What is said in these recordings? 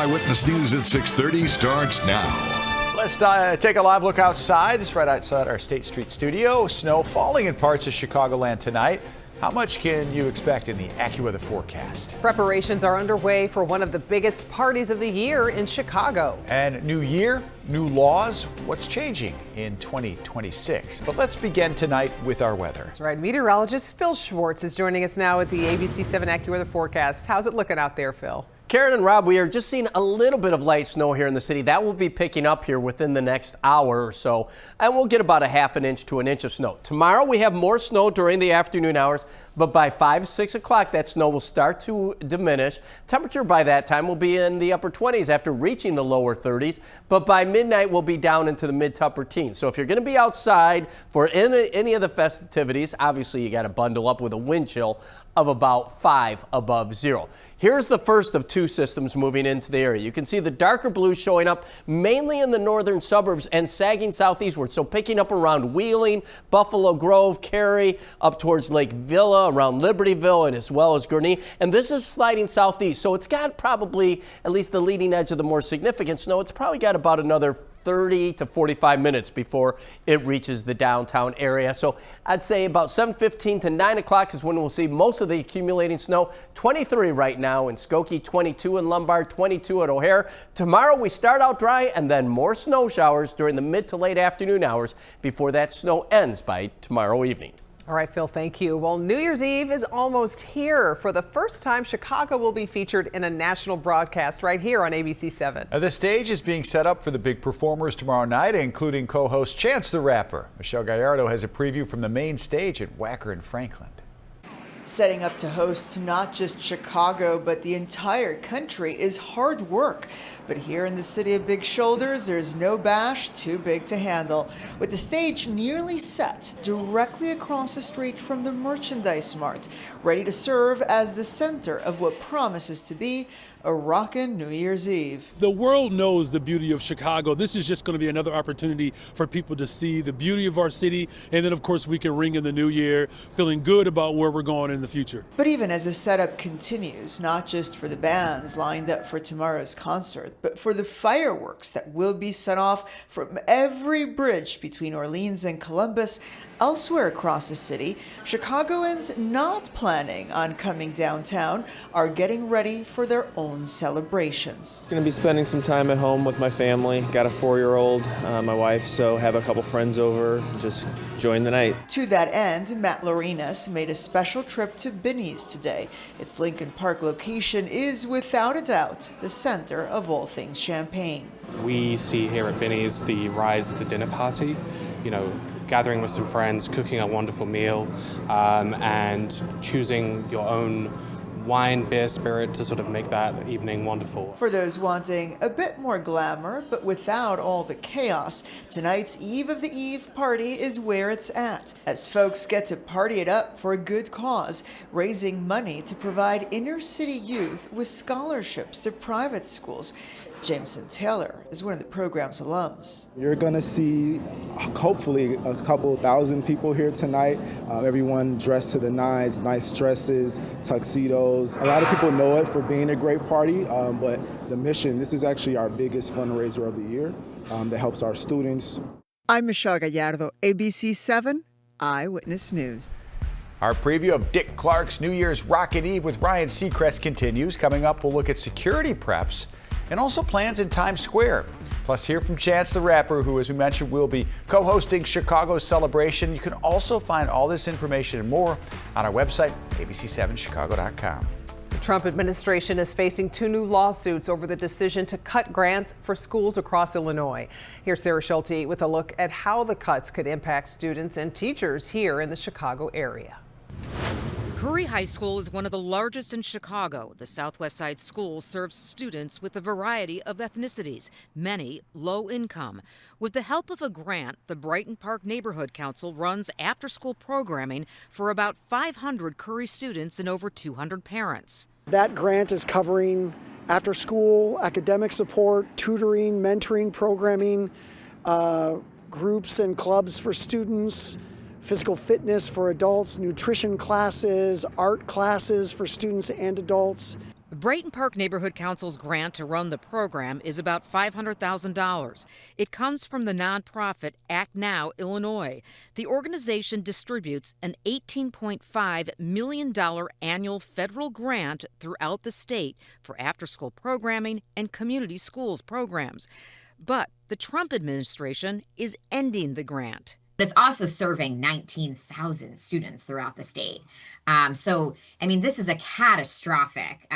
Eyewitness News at 6:30 starts now. Let's take a live look outside. It's right outside our State Street studio. Snow falling in parts of Chicagoland tonight. How much can you expect in the AccuWeather forecast? Preparations are underway for one of the biggest parties of the year in Chicago. And new year, new laws. What's changing in 2026? But let's begin tonight with our weather. That's right. Meteorologist Phil Schwartz is joining us now with the ABC7 AccuWeather forecast. How's it looking out there, Phil? Karen and Rob, we are just seeing a little bit of light snow here in the city. That will be picking up here within the next hour or so, and we'll get about a half an inch to an inch of snow. Tomorrow we have more snow during the afternoon hours, but by 5, 6 o'clock that snow will start to diminish. Temperature by that time will be in the upper 20s after reaching the lower 30s, but by midnight we'll be down into the mid to upper teens. So if you're going to be outside for any of the festivities, obviously you got to bundle up with a wind chill of about 5 above zero. Here's the first of two systems moving into the area. You can see the darker blue showing up mainly in the northern suburbs and sagging southeastward. So picking up around Wheeling, Buffalo Grove, Cary, up towards Lake Villa, around Libertyville, and as well as Gurnee. And this is sliding southeast. So it's got probably at least the leading edge of the more significant snow. It's probably got about another 30 to 45 minutes before it reaches the downtown area. So I'd say about 7:15 to 9 o'clock is when we'll see most of the accumulating snow. 23 right now in Skokie, 22 in Lombard, 22 at O'Hare. Tomorrow we start out dry and then more snow showers during the mid to late afternoon hours before that snow ends by tomorrow evening. All right, Phil, thank you. Well, New Year's Eve is almost here. For the first time, Chicago will be featured in a national broadcast right here on ABC7. The stage is being set up for the big performers tomorrow night, including co-host Chance the Rapper. Michelle Gallardo has a preview from the main stage at Wacker and Franklin. Setting up to host not just Chicago, but the entire country is hard work. But here in the city of big shoulders, there's no bash too big to handle. With the stage nearly set directly across the street from the Merchandise Mart, ready to serve as the center of what promises to be a rockin' New Year's Eve. The world knows the beauty of Chicago. This is just going to be another opportunity for people to see the beauty of our city. And then, of course, we can ring in the new year feeling good about where we're going in the future. But even as the setup continues, not just for the bands lined up for tomorrow's concert, but for the fireworks that will be set off from every bridge between Orleans and Columbus, elsewhere across the city, Chicagoans not planning on coming downtown are getting ready for their own celebrations. Going to be spending some time at home with my family. Got a 4-year-old, my wife, so have a couple friends over, just join the night. To that end, Matt Lorinas made a special trip to Binny's today. Its Lincoln Park location is without a doubt the center of all things champagne. We see here at Binny's the rise of the dinner party, gathering with some friends, cooking a wonderful meal, and choosing your own wine, beer, spirit to sort of make that evening wonderful. For those wanting a bit more glamour, but without all the chaos, tonight's Eve of the Eve party is where it's at, as folks get to party it up for a good cause, raising money to provide inner city youth with scholarships to private schools. Jameson Taylor is one of the program's alums. You're going to see, hopefully, a couple thousand people here tonight. Everyone dressed to the nines, nice dresses, tuxedos. A lot of people know it for being a great party, but the mission, this is actually our biggest fundraiser of the year that helps our students. I'm Michelle Gallardo, ABC7 Eyewitness News. Our preview of Dick Clark's New Year's Rockin' Eve with Ryan Seacrest continues. Coming up, we'll look at security preps and also plans in Times Square. Plus, hear from Chance the Rapper, who, as we mentioned, will be co-hosting Chicago's celebration. You can also find all this information and more on our website, abc7chicago.com. The Trump administration is facing 2 new lawsuits over the decision to cut grants for schools across Illinois. Here's Sarah Schulte with a look at how the cuts could impact students and teachers here in the Chicago area. Curry High School is one of the largest in Chicago. The Southwest Side School serves students with a variety of ethnicities, many low income. With the help of a grant, the Brighton Park Neighborhood Council runs after-school programming for about 500 Curry students and over 200 parents. That grant is covering after-school academic support, tutoring, mentoring programming, groups and clubs for students, physical fitness for adults, nutrition classes, art classes for students and adults. Brighton Park Neighborhood Council's grant to run the program is about $500,000. It comes from the nonprofit Act Now Illinois. The organization distributes an $18.5 million annual federal grant throughout the state for after-school programming and community schools programs. But the Trump administration is ending the grant. It's also serving 19,000 students throughout the state. This is a catastrophic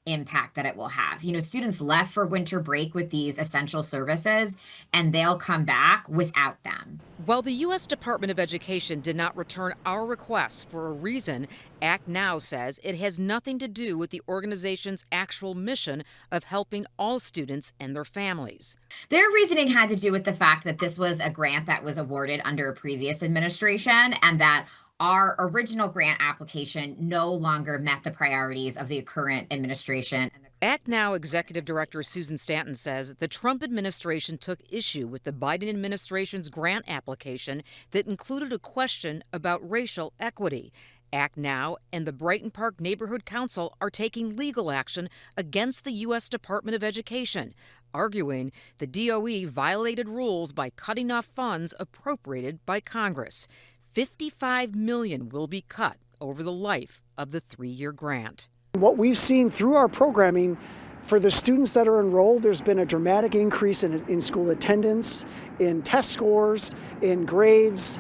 impact that it will have. Students left for winter break with these essential services, and they'll come back without them. While the U.S. Department of Education did not return our requests for a reason, Act Now says it has nothing to do with the organization's actual mission of helping all students and their families. Their reasoning had to do with the fact that this was a grant that was awarded under a previous administration, and that our original grant application no longer met the priorities of the current administration. Act Now Executive Director Susan Stanton says the Trump administration took issue with the Biden administration's grant application that included a question about racial equity. Act Now and the Brighton Park Neighborhood Council are taking legal action against the U.S. Department of Education, arguing the DOE violated rules by cutting off funds appropriated by Congress. $55 million will be cut over the life of the 3-year grant. What we've seen through our programming, for the students that are enrolled, there's been a dramatic increase in school attendance, in test scores, in grades.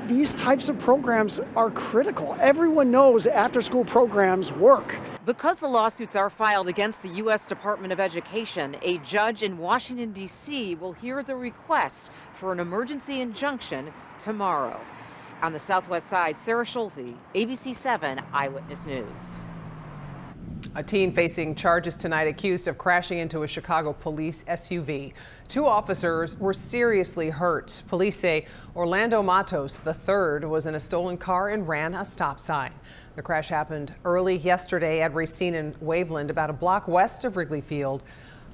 These types of programs are critical. Everyone knows after-school programs work. Because the lawsuits are filed against the U.S. Department of Education, a judge in Washington, D.C. will hear the request for an emergency injunction tomorrow. On the Southwest Side, Sarah Schulte, ABC7 Eyewitness News. A teen facing charges tonight accused of crashing into a Chicago police SUV. 2 officers were seriously hurt. Police say Orlando Matos III was in a stolen car and ran a stop sign. The crash happened early yesterday at Racine and Waveland, about a block west of Wrigley Field.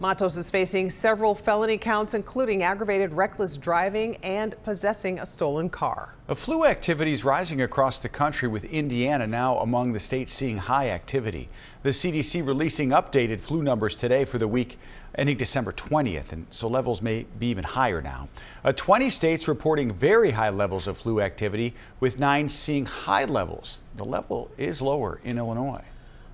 Matos is facing several felony counts, including aggravated reckless driving and possessing a stolen car. Flu activity is rising across the country, with Indiana now among the states seeing high activity. The CDC releasing updated flu numbers today for the week ending December 20th, and so levels may be even higher now. 20 states reporting very high levels of flu activity, with 9 seeing high levels. The level is lower in Illinois.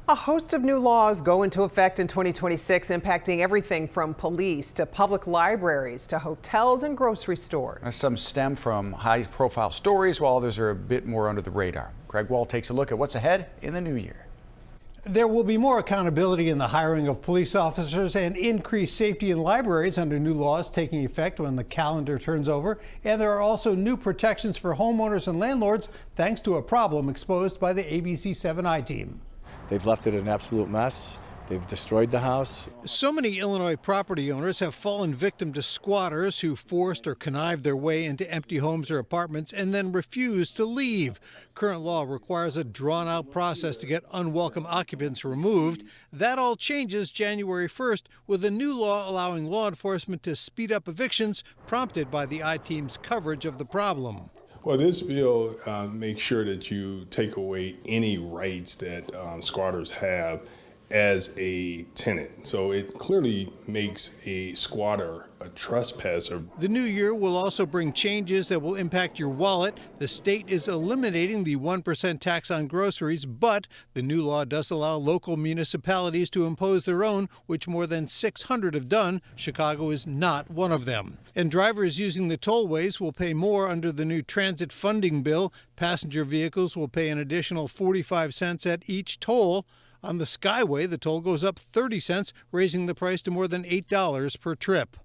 A host of new laws go into effect in 2026, impacting everything from police to public libraries to hotels and grocery stores. Some stem from high-profile stories, while others are a bit more under the radar. Craig Wall takes a look at what's ahead in the new year. There will be more accountability in the hiring of police officers and increased safety in libraries under new laws taking effect when the calendar turns over. And there are also new protections for homeowners and landlords, thanks to a problem exposed by the ABC7 I-team. They've left it an absolute mess. They've destroyed the house. So many Illinois property owners have fallen victim to squatters who forced or connived their way into empty homes or apartments and then refused to leave. Current law requires a drawn-out process to get unwelcome occupants removed. That all changes January 1st with a new law allowing law enforcement to speed up evictions, prompted by the I-team's coverage of the problem. Well, this bill makes sure that you take away any rights that squatters have as a tenant. So it clearly makes a squatter a trespasser. The new year will also bring changes that will impact your wallet. The state is eliminating the 1% tax on groceries, but the new law does allow local municipalities to impose their own, which more than 600 have done. Chicago is not one of them. And drivers using the tollways will pay more under the new transit funding bill. Passenger vehicles will pay an additional 45 cents at each toll. On the Skyway, the toll goes up 30 cents, raising the price to more than $8 per trip.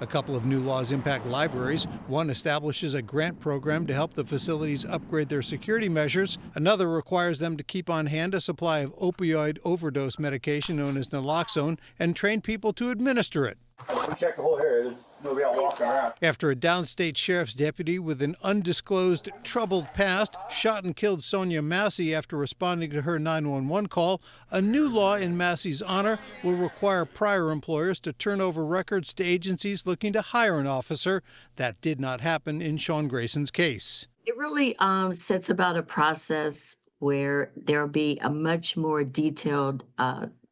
A couple of new laws impact libraries. One establishes a grant program to help the facilities upgrade their security measures. Another requires them to keep on hand a supply of opioid overdose medication known as naloxone and train people to administer it. We checked the whole area. There's nobody out walking around. After a downstate sheriff's deputy with an undisclosed troubled past shot and killed Sonia Massey after responding to her 911 call, a new law in Massey's honor will require prior employers to turn over records to agencies looking to hire an officer. That did not happen in Sean Grayson's case. It really sets about a process where there'll be a much more detailed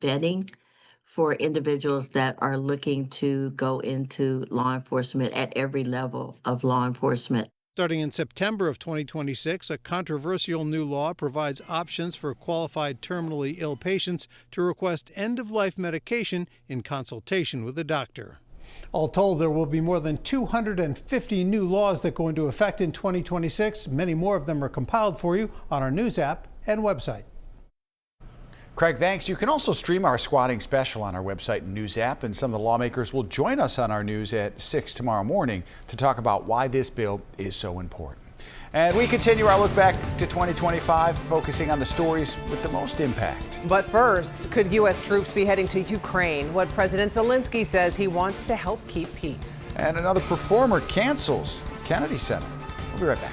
vetting for individuals that are looking to go into law enforcement at every level of law enforcement. Starting in September of 2026, a controversial new law provides options for qualified terminally ill patients to request end-of-life medication in consultation with a doctor. All told, there will be more than 250 new laws that go into effect in 2026. Many more of them are compiled for you on our news app and website. Craig, thanks. You can also stream our squatting special on our website and news app, and some of the lawmakers will join us on our news at 6 tomorrow morning to talk about why this bill is so important. And we continue our look back to 2025, focusing on the stories with the most impact. But first, could U.S. troops be heading to Ukraine? What President Zelensky says he wants to help keep peace. And another performer cancels Kennedy Center. We'll be right back.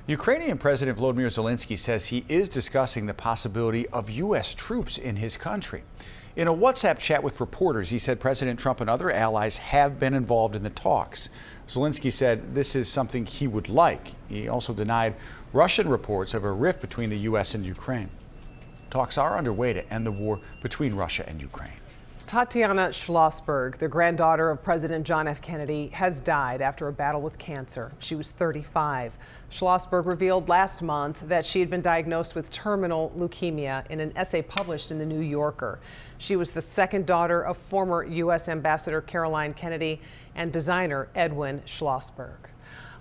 Ukrainian President Volodymyr Zelensky says he is discussing the possibility of U.S. troops in his country. In a WhatsApp chat with reporters, he said President Trump and other allies have been involved in the talks. Zelensky said this is something he would like. He also denied Russian reports of a rift between the U.S. and Ukraine. Talks are underway to end the war between Russia and Ukraine. Tatiana Schlossberg, the granddaughter of President John F. Kennedy, has died after a battle with cancer. She was 35. Schlossberg revealed last month that she had been diagnosed with terminal leukemia in an essay published in The New Yorker. She was the second daughter of former U.S. Ambassador Caroline Kennedy and designer Edwin Schlossberg.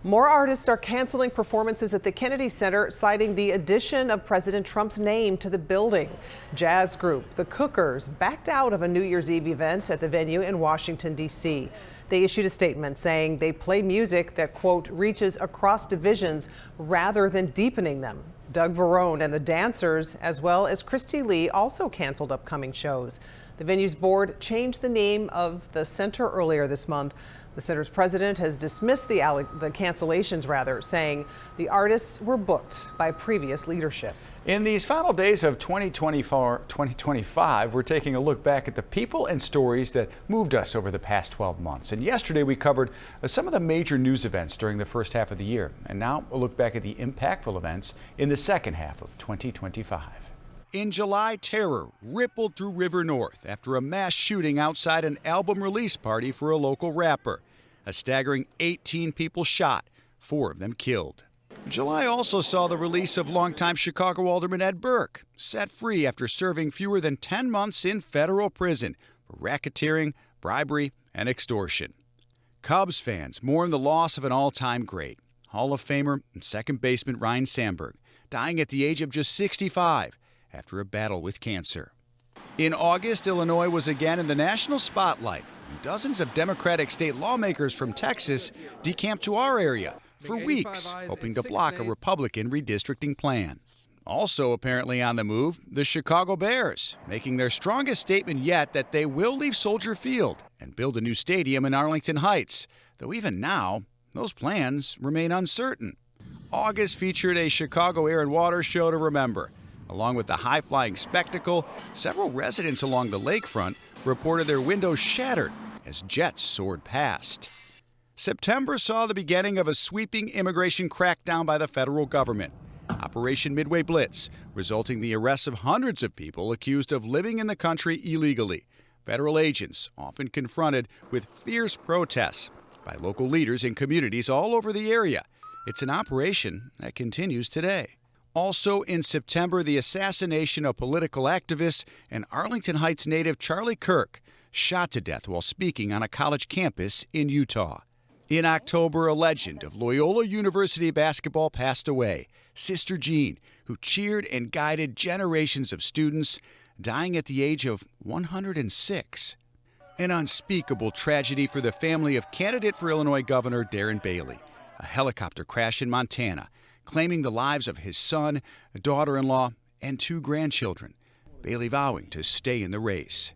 More artists are canceling performances at the Kennedy Center, citing the addition of President Trump's name to the building. Jazz group The Cookers backed out of a New Year's Eve event at the venue in Washington, D.C. They issued a statement saying they play music that, quote, reaches across divisions rather than deepening them. Doug Verone and the Dancers, as well as Christy Lee, also canceled upcoming shows. The venue's board changed the name of the center earlier this month. The center's president has dismissed the cancellations, saying the artists were booked by previous leadership. In these final days of 2025, we're taking a look back at the people and stories that moved us over the past 12 months. And yesterday we covered some of the major news events during the first half of the year. And now we'll look back at the impactful events in the second half of 2025. In July, terror rippled through River North after a mass shooting outside an album release party for a local rapper. A staggering 18 people shot, 4 of them killed. July also saw the release of longtime Chicago Alderman Ed Burke, set free after serving fewer than 10 months in federal prison for racketeering, bribery, and extortion. Cubs fans mourn the loss of an all-time great, Hall of Famer and second baseman Ryne Sandberg, dying at the age of just 65. After a battle with cancer. In August, Illinois was again in the national spotlight, and dozens of Democratic state lawmakers from Texas decamped to our area for weeks, hoping to block a Republican redistricting plan. Also apparently on the move, the Chicago Bears, making their strongest statement yet that they will leave Soldier Field and build a new stadium in Arlington Heights, though even now, those plans remain uncertain. August featured a Chicago Air and Water show to remember. Along with the high-flying spectacle, several residents along the lakefront reported their windows shattered as jets soared past. September saw the beginning of a sweeping immigration crackdown by the federal government. Operation Midway Blitz, resulting in the arrests of hundreds of people accused of living in the country illegally. Federal agents often confronted with fierce protests by local leaders in communities all over the area. It's an operation that continues today. Also in September, the assassination of political activist and Arlington Heights native Charlie Kirk, shot to death while speaking on a college campus in Utah. In October, a legend of Loyola University basketball passed away, Sister Jean, who cheered and guided generations of students, dying at the age of 106. An unspeakable tragedy for the family of candidate for Illinois Governor Darren Bailey. A helicopter crash in Montana, claiming the lives of his son, daughter-in-law, and 2 grandchildren. Bailey vowing to stay in the race.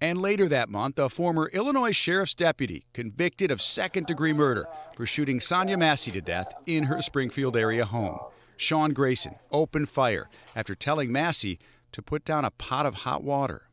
And later that month, a former Illinois sheriff's deputy convicted of second-degree murder for shooting Sonia Massey to death in her Springfield area home. Sean Grayson opened fire after telling Massey to put down a pot of hot water.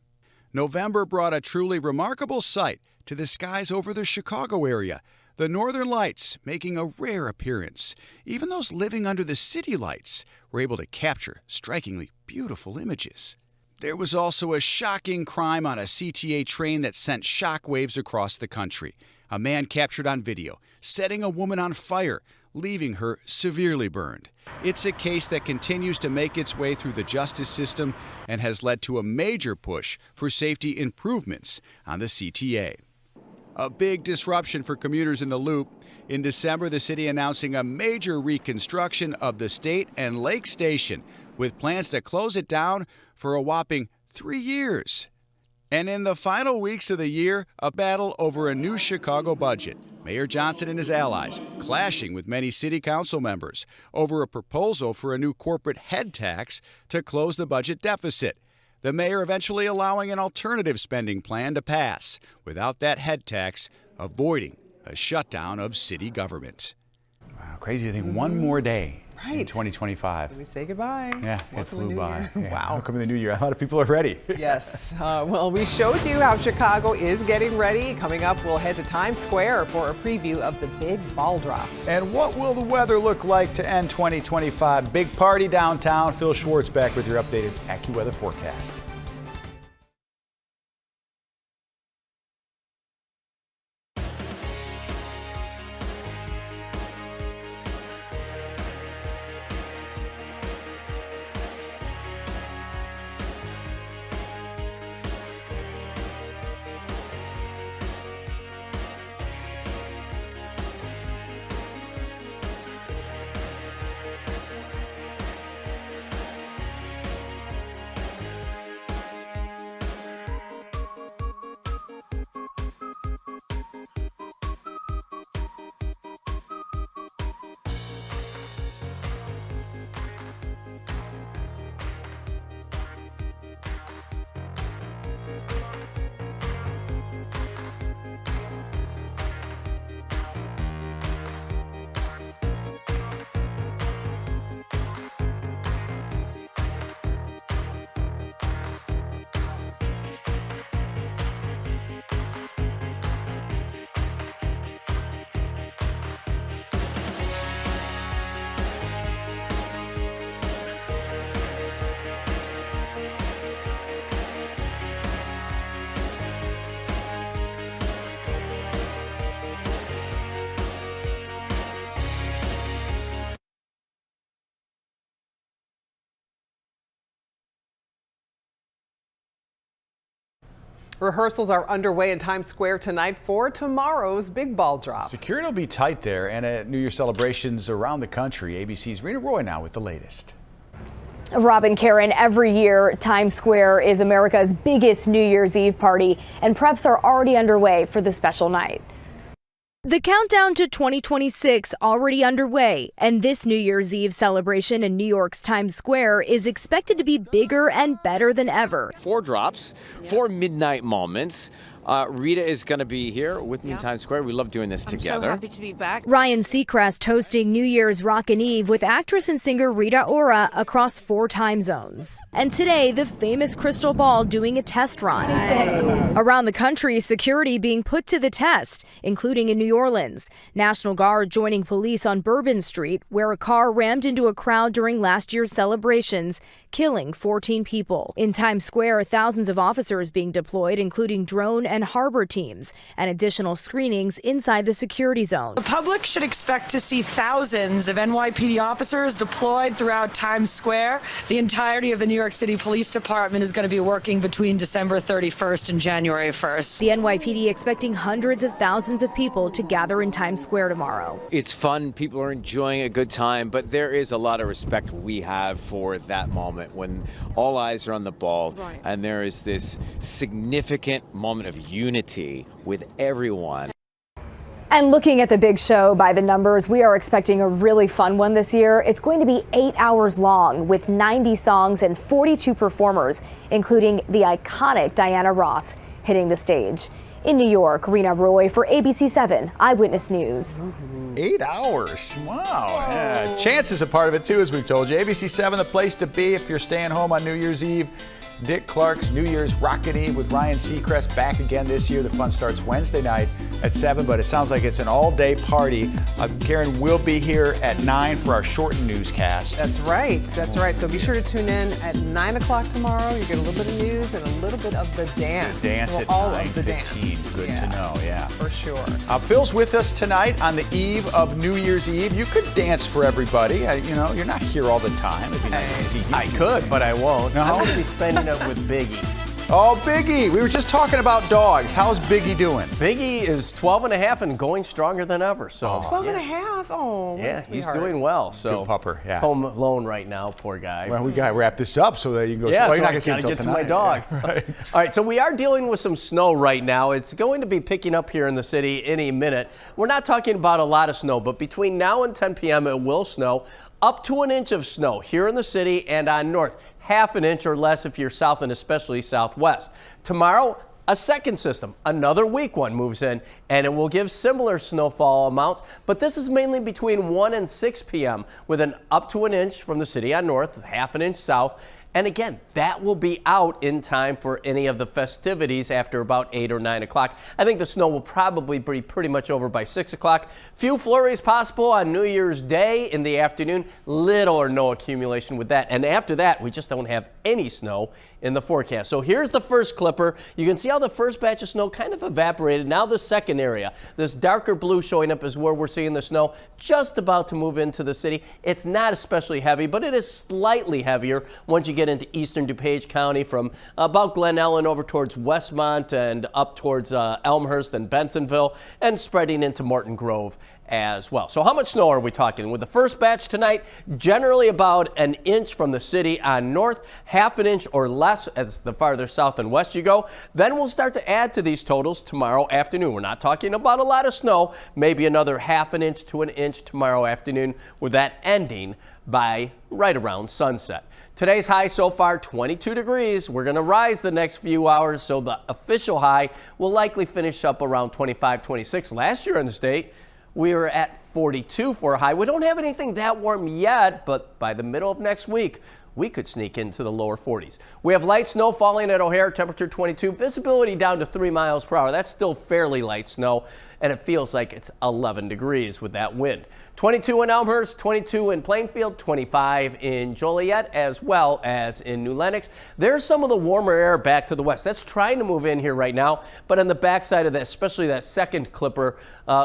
November brought a truly remarkable sight to the skies over the Chicago area, the northern lights making a rare appearance. Even those living under the city lights were able to capture strikingly beautiful images. There was also a shocking crime on a CTA train that sent shockwaves across the country. A man captured on video, setting a woman on fire, leaving her severely burned. It's a case that continues to make its way through the justice system and has led to a major push for safety improvements on the CTA. A big disruption for commuters in the Loop. In December, the city announcing a major reconstruction of the State and Lake Station, with plans to close it down for a whopping 3 years. And in the final weeks of the year, a battle over a new Chicago budget. Mayor Johnson and his allies clashing with many city council members over a proposal for a new corporate head tax to close the budget deficit. The mayor eventually allowing an alternative spending plan to pass without that head tax, avoiding a shutdown of city government. Wow, crazy to think one more day. Right. In 2025. We say goodbye. Yeah, Welcome it flew the new by. year. Yeah, Wow. welcome to the new year. A lot of people are ready. Yes. Well, we showed you how Chicago is getting ready. Coming up, we'll head to Times Square for a preview of the big ball drop. And what will the weather look like to end 2025? Big party downtown. Phil Schwartz back with your updated AccuWeather forecast. Rehearsals are underway in Times Square tonight for tomorrow's big ball drop. Security will be tight there, and at New Year's celebrations around the country. ABC's Rena Roy now with the latest. Robin, Karen, every year Times Square is America's biggest New Year's Eve party, and preps are already underway for the special night. The countdown to 2026 already underway, and this New Year's Eve celebration in New York's Times Square is expected to be bigger and better than ever. 4 drops, 4 midnight moments. Rita is going to be here with me in Times Square. We love doing this together. I'm so happy to be back. Ryan Seacrest hosting New Year's Rockin' Eve with actress and singer Rita Ora across 4 time zones. And today, the famous crystal ball doing a test run. Around the country, security being put to the test, including in New Orleans. National Guard joining police on Bourbon Street, where a car rammed into a crowd during last year's celebrations, killing 14 people. In Times Square, thousands of officers being deployed, including drone and harbor teams, and additional screenings inside the security zone. The public should expect to see thousands of NYPD officers deployed throughout Times Square. The entirety of the New York City Police Department is going to be working between December 31st and January 1st. The NYPD expecting hundreds of thousands of people to gather in Times Square tomorrow. It's fun. People are enjoying a good time, but there is a lot of respect we have for that moment when all eyes are on the ball, and there is this significant moment of unity with everyone. And looking at the big show by the numbers, we are expecting a really fun one this year. It's going to be 8 hours long with 90 songs and 42 performers, including the iconic Diana Ross hitting the stage. In New York, Rena Roy for ABC7 Eyewitness News. 8 hours. Wow. Yeah. Chance is a part of it too, as we've told you. ABC7, the place to be if you're staying home on New Year's Eve. Dick Clark's New Year's Rockin' Eve with Ryan Seacrest back again this year. The fun starts Wednesday night at 7, but it sounds like it's an all-day party. Karen will be here at 9 for our shortened newscast. That's right. That's right. So be sure to tune in at 9 o'clock tomorrow. You get a little bit of news and a little bit of the dance. The dance at all 9:15. Good to know, yeah. For sure. Phil's with us tonight on the eve of New Year's Eve. You could dance for everybody. You're not here all the time. It'd be nice to see you. I could, but I won't. No? I'm going to be spending it with Biggie. Oh, Biggie. We were just talking about dogs. How's Biggie doing? Biggie is 12 and a half and going stronger than ever. So 12 and a half? Oh, yeah, he's doing well. So good pupper, yeah. Home alone right now, poor guy. Well, we got to wrap this up so that you can go. Yeah, you're so not I gonna see him got to till get to my tonight. dog. Yeah, right. All right, so we are dealing with some snow right now. It's going to be picking up here in the city any minute. We're not talking about a lot of snow, but between now and 10 p.m. it will snow. Up to an inch of snow here in the city and on north. Half an inch or less if you're south and especially southwest. Tomorrow, a second system, another weak one moves in, and it will give similar snowfall amounts, but this is mainly between 1 and 6 p.m. with an up to an inch from the city on north, half an inch south. And again, that will be out in time for any of the festivities after about 8 or 9 o'clock. I think the snow will probably be pretty much over by 6 o'clock. Few flurries possible on New Year's Day in the afternoon. Little or no accumulation with that. And after that, we just don't have any snow in the forecast. So here's the first clipper. You can see how the first batch of snow kind of evaporated. Now the second area, this darker blue showing up is where we're seeing the snow just about to move into the city. It's not especially heavy, but it is slightly heavier once you get into eastern DuPage County from about Glen Ellen over towards Westmont and up towards Elmhurst and Bensonville and spreading into Morton Grove as well. So how much snow are we talking? With the first batch tonight, generally about an inch from the city on north, half an inch or less as the farther south and west you go. Then we'll start to add to these totals tomorrow afternoon. We're not talking about a lot of snow, maybe another half an inch to an inch tomorrow afternoon, with that ending by right around sunset. Today's high so far, 22 degrees. We're going to rise the next few hours, so the official high will likely finish up around 25, 26. Last year in the state, we were at 42 for a high. We don't have anything that warm yet, but by the middle of next week, we could sneak into the lower 40s. We have light snow falling at O'Hare, temperature 22, visibility down to 3 miles per hour. That's still fairly light snow, and it feels like it's 11 degrees with that wind. 22 in Elmhurst, 22 in Plainfield, 25 in Joliet, as well as in New Lenox. There's some of the warmer air back to the west. That's trying to move in here right now, but on the backside of that, especially that second clipper,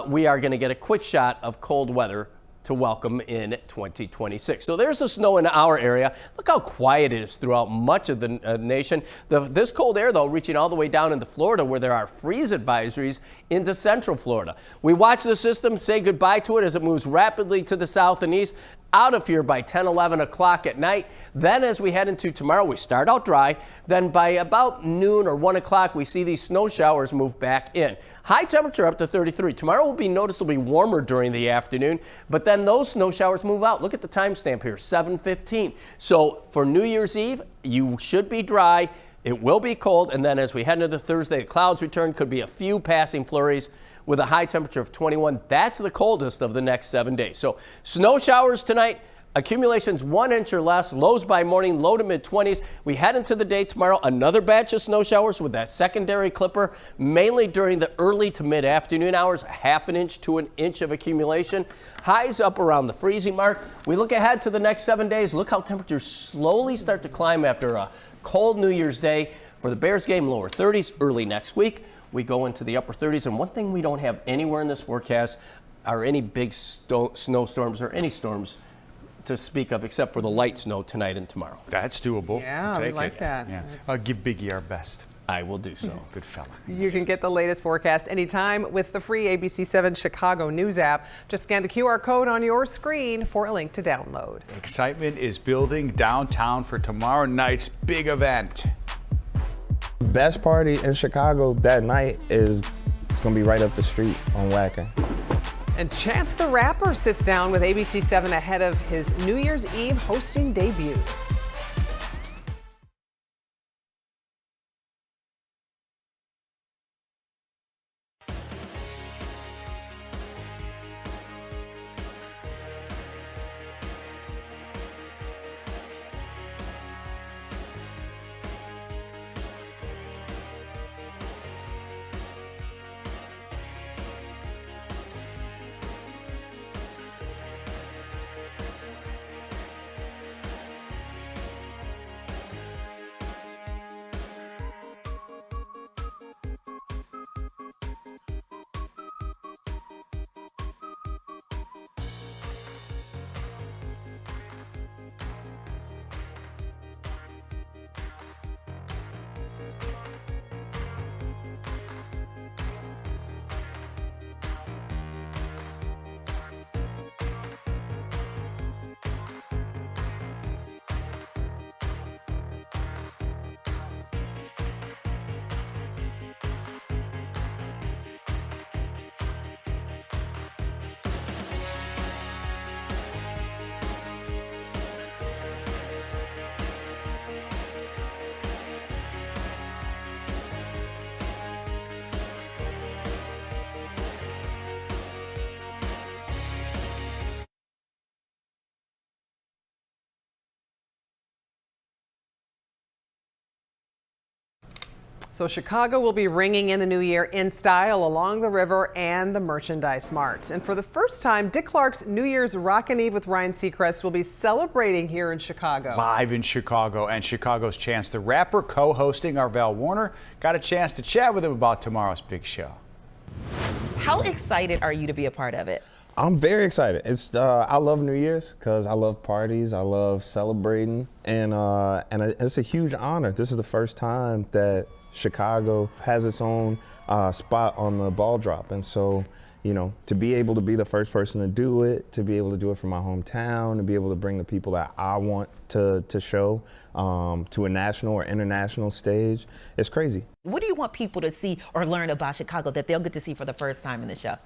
we are going to get a quick shot of cold weather to welcome in 2026. So there's the snow in our area. Look how quiet it is throughout much of the nation. This cold air, though, reaching all the way down into Florida, where there are freeze advisories into central Florida. We watch the system, say goodbye to it as it moves rapidly to the south and east, out of here by 10, 11 o'clock at night. Then as we head into tomorrow, we start out dry. Then by about noon or 1 o'clock, we see these snow showers move back in. High temperature up to 33. Tomorrow will be noticeably warmer during the afternoon, but then those snow showers move out. Look at the timestamp here, 7:15. So for New Year's Eve, you should be dry. It will be cold, and then as we head into Thursday, the clouds return. Could be a few passing flurries with a high temperature of 21. That's the coldest of the next 7 days. So snow showers tonight. Accumulations 1 inch or less, lows by morning, low to mid-20s. We head into the day tomorrow, another batch of snow showers with that secondary clipper, mainly during the early to mid-afternoon hours, ½ an inch to 1 inch of accumulation. Highs up around the freezing mark. We look ahead to the next 7 days. Look how temperatures slowly start to climb after a cold New Year's Day. For the Bears game, lower 30s. Early next week, we go into the upper 30s. And one thing we don't have anywhere in this forecast are any big snowstorms or any storms to speak of, except for the light snow tonight and tomorrow. That's doable. Yeah, we like that. Yeah. Give Biggie our best. I will do so. Good fella. You can get the latest forecast anytime with the free ABC7 Chicago News app. Just scan the QR code on your screen for a link to download. Excitement is building downtown for tomorrow night's big event. Best party in Chicago that night is going to be right up the street on Wacker. And Chance the Rapper sits down with ABC7 ahead of his New Year's Eve hosting debut. So Chicago will be ringing in the new year in style along the river and the Merchandise Mart. And for the first time, Dick Clark's New Year's Rockin' Eve with Ryan Seacrest will be celebrating here in Chicago. Live in Chicago, and Chicago's Chance the Rapper, co-hosting our Val Warner, got a chance to chat with him about tomorrow's big show. How excited are you to be a part of it? I'm very excited. It's I love New Year's because I love parties, I love celebrating, and it's a huge honor. This is the first time that Chicago has its own spot on the ball drop, and so, you know, to be able to be the first person to do it, to be able to do it from my hometown, to be able to bring the people that I want to show to a national or international stage, it's crazy. What do you want people to see or learn about Chicago that they'll get to see for the first time in the show?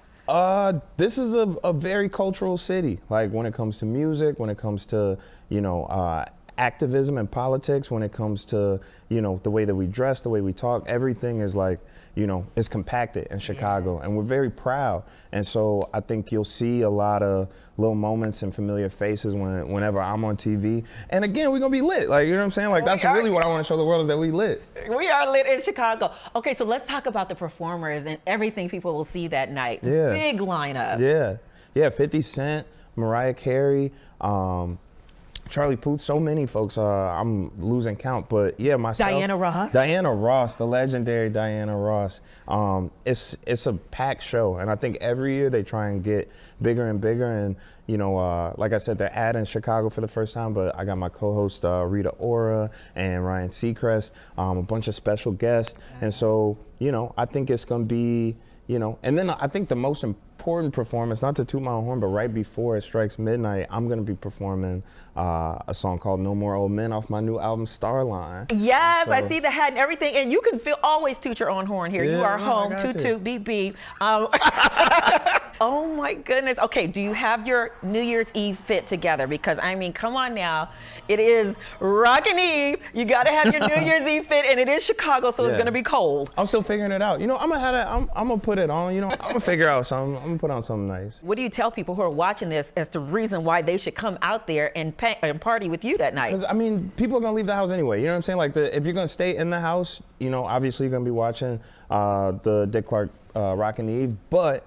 This is a very cultural city. Like when it comes to music, when it comes to, you know, activism and politics, when it comes to, you know, the way that we dress, the way we talk, everything is like, you know, it's compacted in Chicago, and we're very proud. And so I think you'll see a lot of little moments and familiar faces whenever I'm on TV. And again, we're gonna be lit. Like, you know what I'm saying? Like, that's really what I want to show the world, is that we lit. We are lit in Chicago. Okay, so let's talk about the performers and everything people will see that night. Yeah. Big lineup. Yeah, 50 Cent, Mariah Carey, Charlie Puth, so many folks, I'm losing count, but yeah, myself. Diana Ross. Diana Ross, the legendary Diana Ross. It's a packed show, and I think every year they try and get bigger and bigger, and you know, like I said, they're adding Chicago for the first time, but I got my co-host Rita Ora and Ryan Seacrest, a bunch of special guests, and so, you know, I think it's gonna be, you know, and then I think the most important performance, not to toot my own horn, but right before it strikes midnight, I'm going to be performing a song called No More Old Men off my new album, Starline. Yes, So- I see the hat and everything, and you can always toot your own horn here. You Yeah, are no, I home, got toot you. toot, beep beep. Oh my goodness. Okay, do you have your New Year's Eve fit together? Because I mean, come on now, it is Rockin' Eve. You got to have your New Year's Eve fit, and it is Chicago, so it's Yeah. going to be cold. I'm still figuring it out. You know, I'm gonna put it on. You know, I'm gonna figure out something. I'm gonna put on something nice. What do you tell people who are watching this as the reason why they should come out there and party with you that night? 'Cause, I mean, people are gonna leave the house anyway. You know what I'm saying? Like, if you're gonna stay in the house, you know, obviously you're gonna be watching the Dick Clark Rockin' Eve, but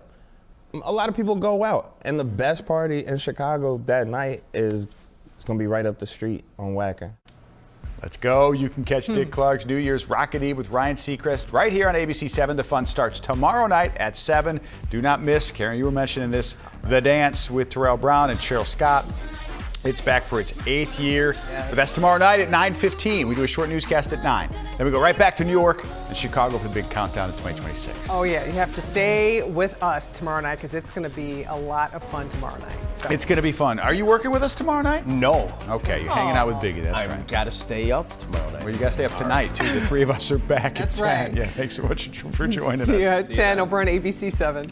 a lot of people go out, and the best party in Chicago that night is it's gonna be right up the street on Wacker. Let's go. You can catch Dick Clark's New Year's Rockin' Eve with Ryan Seacrest right here on ABC7. The fun starts tomorrow night at 7. Do not miss, Karen, you were mentioning this, The Dance with Terrell Brown and Cheryl Scott. It's back for its 8th year. But that's tomorrow night at 9:15. We do a short newscast at 9. Then we go right back to New York and Chicago for the big countdown to 2026. Oh yeah, you have to stay with us tomorrow night because it's going to be a lot of fun tomorrow night. So. It's going to be fun. Are you working with us tomorrow night? No. Okay, you're hanging out with Biggie. That's I've right. got to stay up tomorrow night. Well, you got to stay up tonight, too. The three of us are back That's at 10. right. Yeah, thanks so much for joining See you us. at 10 over on ABC7.